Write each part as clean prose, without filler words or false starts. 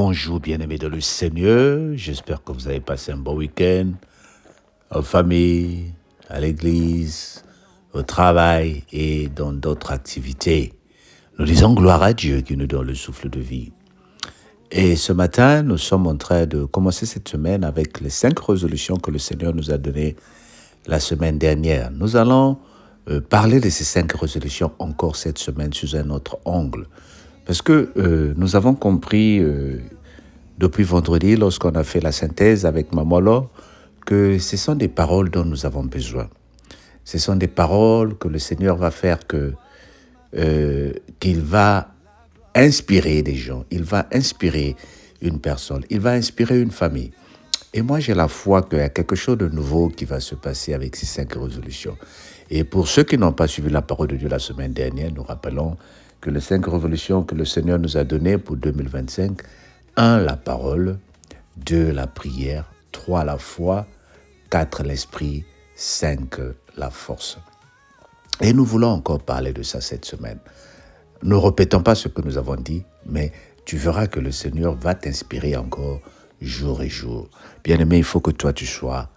Bonjour bien-aimés dans le Seigneur, j'espère que vous avez passé un bon week-end en famille, à l'église, au travail et dans d'autres activités. Nous disons gloire à Dieu qui nous donne le souffle de vie. Et ce matin, nous sommes en train de commencer cette semaine avec les 5 résolutions que le Seigneur nous a données la semaine dernière. Nous allons parler de ces 5 résolutions encore cette semaine sous un autre angle. Parce que nous avons compris depuis vendredi, lorsqu'on a fait la synthèse avec Mamolo, que ce sont des paroles dont nous avons besoin. Ce sont des paroles que le Seigneur va faire qu'il va inspirer des gens, il va inspirer une personne, il va inspirer une famille. Et moi, j'ai la foi qu'il y a quelque chose de nouveau qui va se passer avec ces 5 résolutions. Et pour ceux qui n'ont pas suivi la parole de Dieu la semaine dernière, nous rappelons que les 5 résolutions que le Seigneur nous a données pour 2025, 1, la parole, 2, la prière, 3, la foi, 4, l'esprit, 5, la force. Et nous voulons encore parler de ça cette semaine. Ne répétons pas ce que nous avons dit, mais tu verras que le Seigneur va t'inspirer encore jour et jour. Bien-aimé, il faut que toi tu sois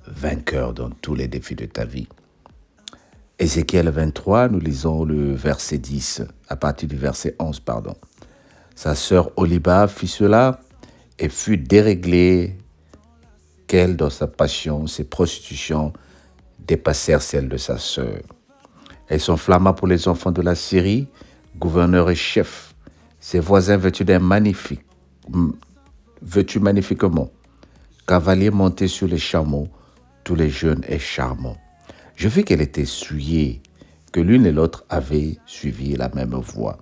vainqueur dans tous les défis de ta vie. Ézéchiel 23, nous lisons le verset 10, à partir du verset 11, pardon. Sa sœur Oliba fit cela et fut déréglée qu'elle, dans sa passion, ses prostitutions dépassèrent celles de sa sœur. Elle s'enflamma pour les enfants de la Syrie, gouverneur et chef, ses voisins vêtus magnifiquement, cavaliers montés sur les chameaux, tous les jeunes et charmants. Je vis qu'elle était souillée, que l'une et l'autre avaient suivi la même voie.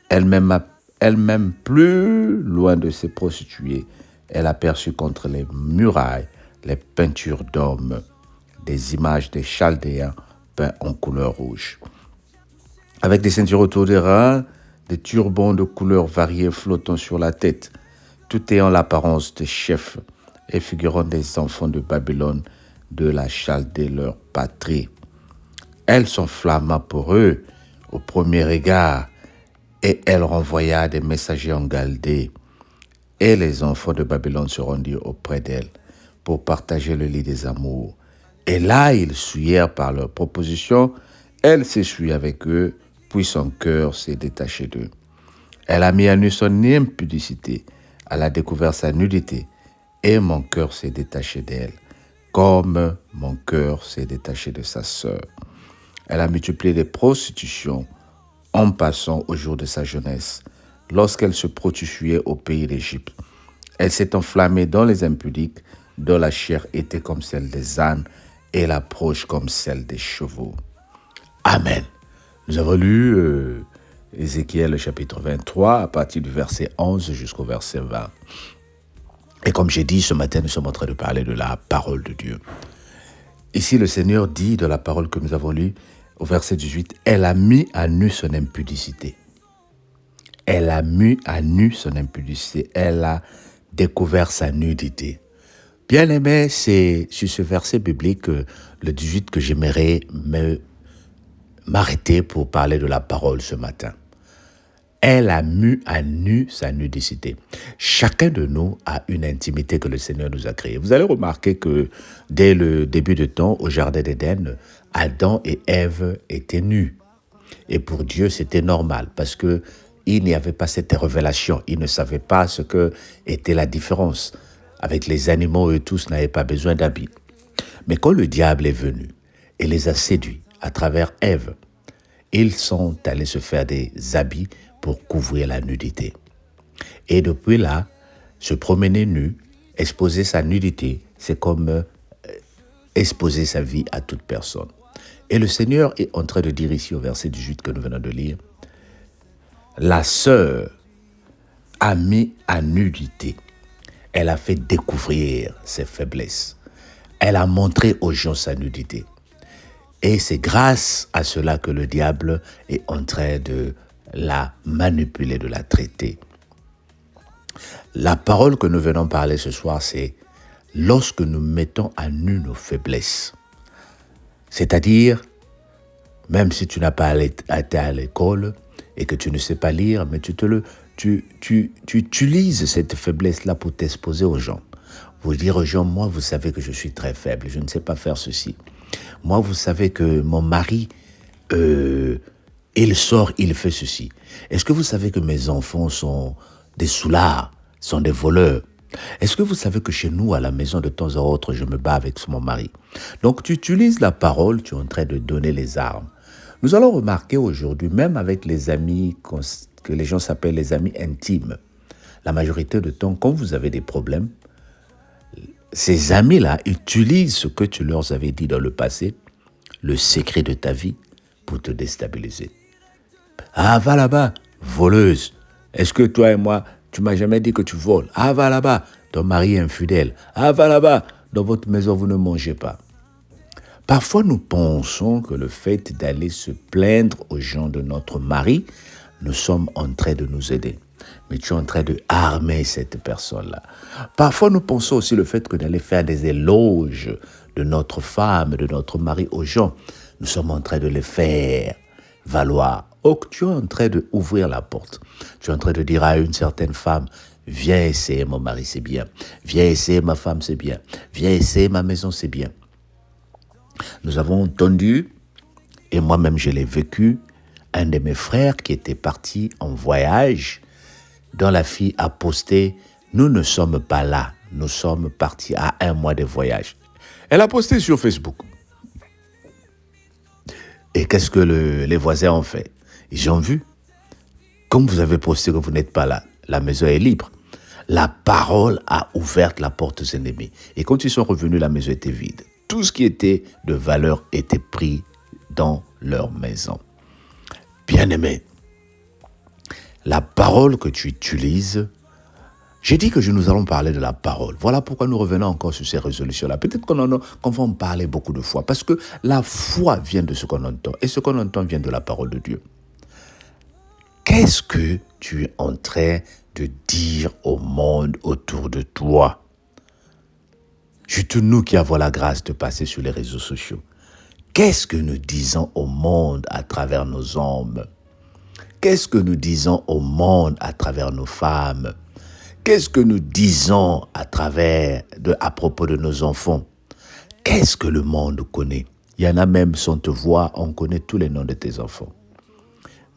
Elle-même plus loin de ses prostituées, elle aperçut contre les murailles les peintures d'hommes, des images des Chaldéens peints en couleur rouge. Avec des ceintures autour des reins, des turbans de couleurs variées flottant sur la tête, tout ayant l'apparence de chefs et figurant des enfants de Babylone, de la Chaldée, leur patrie. Elle s'enflamma pour eux au premier regard, et elle renvoya des messagers en Chaldée. Et les enfants de Babylone se rendirent auprès d'elle pour partager le lit des amours. Et là, ils souillèrent par leur proposition. Elle s'essuie avec eux, puis son cœur s'est détaché d'eux. Elle a mis à nu son impudicité. Elle a découvert sa nudité. Et mon cœur s'est détaché d'elle, comme mon cœur s'est détaché de sa sœur. Elle a multiplié les prostitutions en passant au jour de sa jeunesse, lorsqu'elle se prostituait au pays d'Égypte. Elle s'est enflammée dans les impudiques, dont la chair était comme celle des ânes et l'approche comme celle des chevaux. Amen. Nous avons lu Ézéchiel chapitre 23 à partir du verset 11 jusqu'au verset 20. Et comme j'ai dit, ce matin, nous sommes en train de parler de la parole de Dieu. Ici, le Seigneur dit de la parole que nous avons lue, au verset 18, « Elle a mis à nu son impudicité. » Elle a mis à nu son impudicité. Elle a découvert sa nudité. Bien aimé, c'est sur ce verset biblique, le 18, que j'aimerais m'arrêter pour parler de la parole ce matin. Elle a mis à nu sa nudicité. Chacun de nous a une intimité que le Seigneur nous a créée. Vous allez remarquer que dès le début du temps, au Jardin d'Éden, Adam et Ève étaient nus. Et pour Dieu, c'était normal parce qu'il n'y avait pas cette révélation. Il ne savait pas ce que était la différence. Avec les animaux, eux tous n'avaient pas besoin d'habits. Mais quand le diable est venu et les a séduits à travers Ève, ils sont allés se faire des habits pour couvrir la nudité. Et depuis là, se promener nu, exposer sa nudité, c'est comme exposer sa vie à toute personne. Et le Seigneur est en train de dire ici au verset 18 que nous venons de lire, la sœur a mis à nudité. Elle a fait découvrir ses faiblesses. Elle a montré aux gens sa nudité. Et c'est grâce à cela que le diable est en train de la manipuler, de la traiter. La parole que nous venons parler ce soir, c'est lorsque nous mettons à nu nos faiblesses. C'est-à-dire, même si tu n'as pas été à l'école, et que tu ne sais pas lire, mais tu utilises cette faiblesse-là pour t'exposer aux gens. Vous dire aux gens, moi, vous savez que je suis très faible, je ne sais pas faire ceci. Moi, vous savez que mon mari, il sort, il fait ceci. Est-ce que vous savez que mes enfants sont des soulards, sont des voleurs? Est-ce que vous savez que chez nous, à la maison, de temps en autre, je me bats avec mon mari? Donc, tu utilises la parole, tu es en train de donner les armes. Nous allons remarquer aujourd'hui, même avec les amis que les gens s'appellent les amis intimes, la majorité du temps, quand vous avez des problèmes, ces amis-là utilisent ce que tu leur avais dit dans le passé, le secret de ta vie, pour te déstabiliser. Ah, va là-bas, voleuse. Est-ce que toi et moi, tu m'as jamais dit que tu voles? Ah, va là-bas, ton mari est infidèle. Ah, va là-bas, dans votre maison, vous ne mangez pas. Parfois, nous pensons que le fait d'aller se plaindre aux gens de notre mari, nous sommes en train de nous aider. Mais tu es en train de armer cette personne-là. Parfois, nous pensons aussi le fait que d'aller faire des éloges de notre femme, de notre mari aux gens, nous sommes en train de les faire valoir. Oh, tu es en train d'ouvrir la porte. Tu es en train de dire à une certaine femme, viens essayer mon mari, c'est bien. Viens essayer ma femme, c'est bien. Viens essayer ma maison, c'est bien. Nous avons entendu, et moi-même je l'ai vécu, un de mes frères qui était parti en voyage, dont la fille a posté « Nous ne sommes pas là, nous sommes partis à 1 mois de voyage ». Elle a posté sur Facebook. Et qu'est-ce que les voisins ont fait? Ils ont vu. Comme vous avez posté que vous n'êtes pas là, la maison est libre. La parole a ouvert la porte aux ennemis. Et quand ils sont revenus, la maison était vide. Tout ce qui était de valeur était pris dans leur maison. Bien-aimé, la parole que tu utilises, j'ai dit que nous allons parler de la parole. Voilà pourquoi nous revenons encore sur ces résolutions-là. Peut-être qu'on va en parler beaucoup de fois. Parce que la foi vient de ce qu'on entend. Et ce qu'on entend vient de la parole de Dieu. Qu'est-ce que tu es en train de dire au monde autour de toi? Surtout nous qui avons la grâce de passer sur les réseaux sociaux. Qu'est-ce que nous disons au monde à travers nos hommes? Qu'est-ce que nous disons au monde à travers nos femmes? Qu'est-ce que nous disons à propos de nos enfants? Qu'est-ce que le monde connaît? Il y en a même, sans te voir, on connaît tous les noms de tes enfants.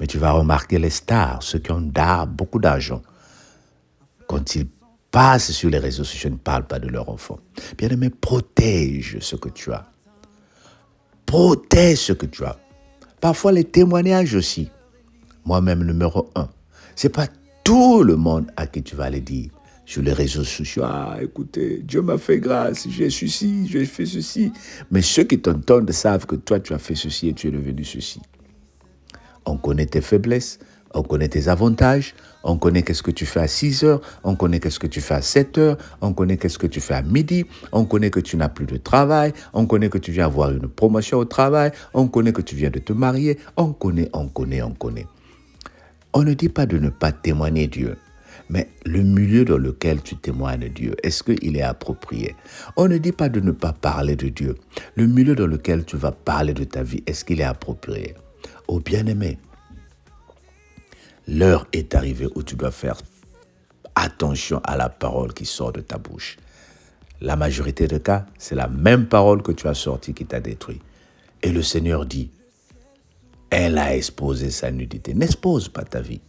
Mais tu vas remarquer les stars, ceux qui ont beaucoup d'argent. Quand ils passent sur les réseaux sociaux, ils ne parlent pas de leurs enfants. Bien-aimé, protège ce que tu as. Protège ce que tu as. Parfois, les témoignages aussi. Moi-même, numéro 1. Ce n'est pas tout le monde à qui tu vas aller dire sur les réseaux sociaux. Ah, écoutez, Dieu m'a fait grâce, j'ai ceci, j'ai fait ceci. Mais ceux qui t'entendent savent que toi, tu as fait ceci et tu es devenu ceci. On connaît tes faiblesses, on connaît tes avantages, on connaît qu'est-ce que tu fais à 6 heures, on connaît qu'est-ce que tu fais à 7 heures, on connaît qu'est-ce que tu fais à midi, on connaît que tu n'as plus de travail, on connaît que tu viens avoir une promotion au travail, on connaît que tu viens de te marier, on connaît. On ne dit pas de ne pas témoigner Dieu, mais le milieu dans lequel tu témoignes Dieu, est-ce qu'il est approprié? On ne dit pas de ne pas parler de Dieu. Le milieu dans lequel tu vas parler de ta vie, est-ce qu'il est approprié? Oh bien-aimé, l'heure est arrivée où tu dois faire attention à la parole qui sort de ta bouche. La majorité des cas, c'est la même parole que tu as sortie qui t'a détruit. Et le Seigneur dit, elle a exposé sa nudité. N'expose pas ta vie.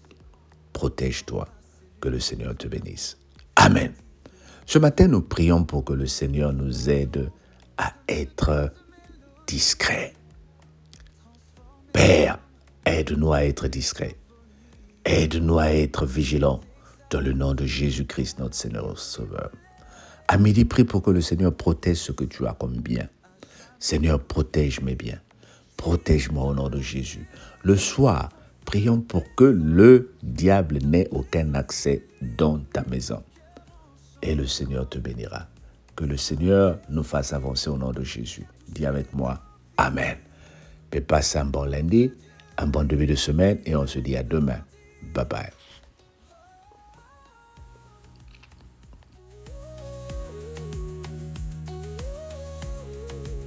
Protège-toi. Que le Seigneur te bénisse. Amen. Ce matin, nous prions pour que le Seigneur nous aide à être discrets. Père, aide-nous à être discrets. Aide-nous à être vigilants dans le nom de Jésus-Christ, notre Seigneur et Sauveur. À midi, prie pour que le Seigneur protège ce que tu as comme bien. Seigneur, protège mes biens. Protège-moi au nom de Jésus. Le soir, prions pour que le diable n'ait aucun accès dans ta maison. Et le Seigneur te bénira. Que le Seigneur nous fasse avancer au nom de Jésus. Dis avec moi, Amen. Et passe un bon lundi, un bon début de semaine et on se dit à demain. Bye bye.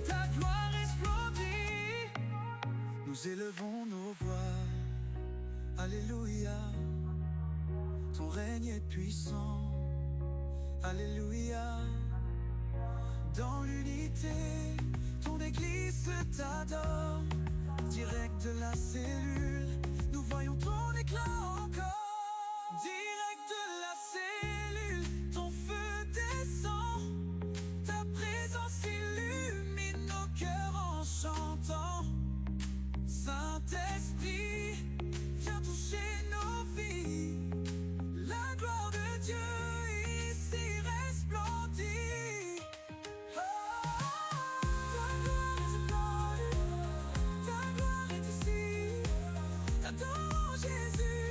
Ta gloire explodit, nous élevons nos voix Alléluia, ton règne est puissant. Alléluia, dans l'unité, ton église t'adore. Direct de la cellule, nous voyons ton éclat encore. Direct de la cellule, ton feu descend. Ta présence illumine nos cœurs en chantant. Saint-Esprit, viens toucher nos vies. La gloire de Dieu ici resplendit. Ta gloire est ici. T'adorons Jésus,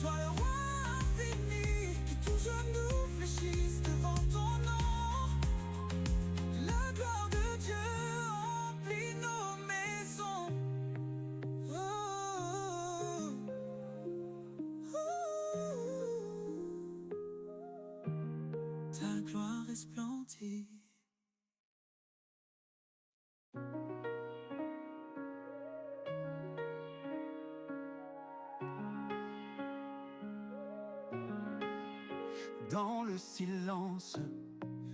toi le roi infini, que tous genoux fléchissent devant ton nom. La gloire de Dieu emplit nos maisons. Ta gloire resplendit. Dans le silence,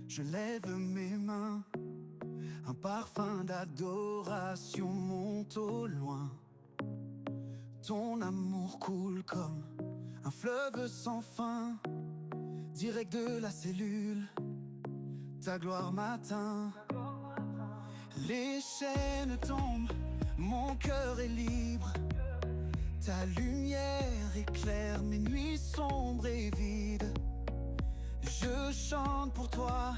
je lève mes mains. Un parfum d'adoration monte au loin. Ton amour coule comme un fleuve sans fin. Direct de la cellule, ta gloire m'atteint. Les chaînes tombent, mon cœur est libre. Ta lumière éclaire mes nuits sombres et vides. Je chante pour toi,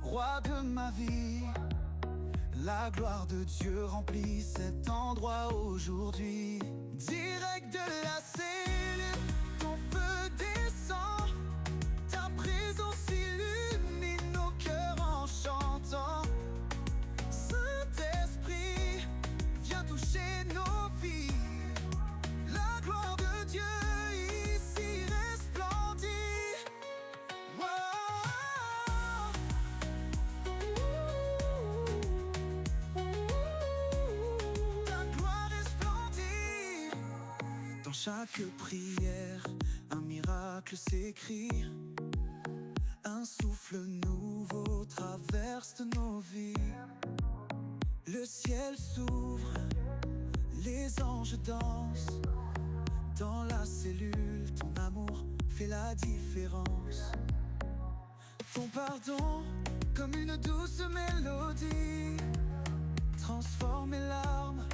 roi de ma vie. La gloire de Dieu remplit cet endroit aujourd'hui. Direct de la cellule, ton feu descend. Ta présence illumine nos cœurs en chantant. Saint-Esprit, viens toucher nos vies. La gloire de Dieu ici resplendit. Ta gloire resplendit. Dans chaque prière, un miracle s'écrit. Un souffle nouveau traverse nos vies. Le ciel s'ouvre, les anges dansent. Dans la cellule, ton amour fait la différence. Ton pardon, comme une douce mélodie, transforme mes larmes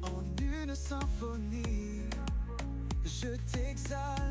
en une symphonie. Je t'exalte,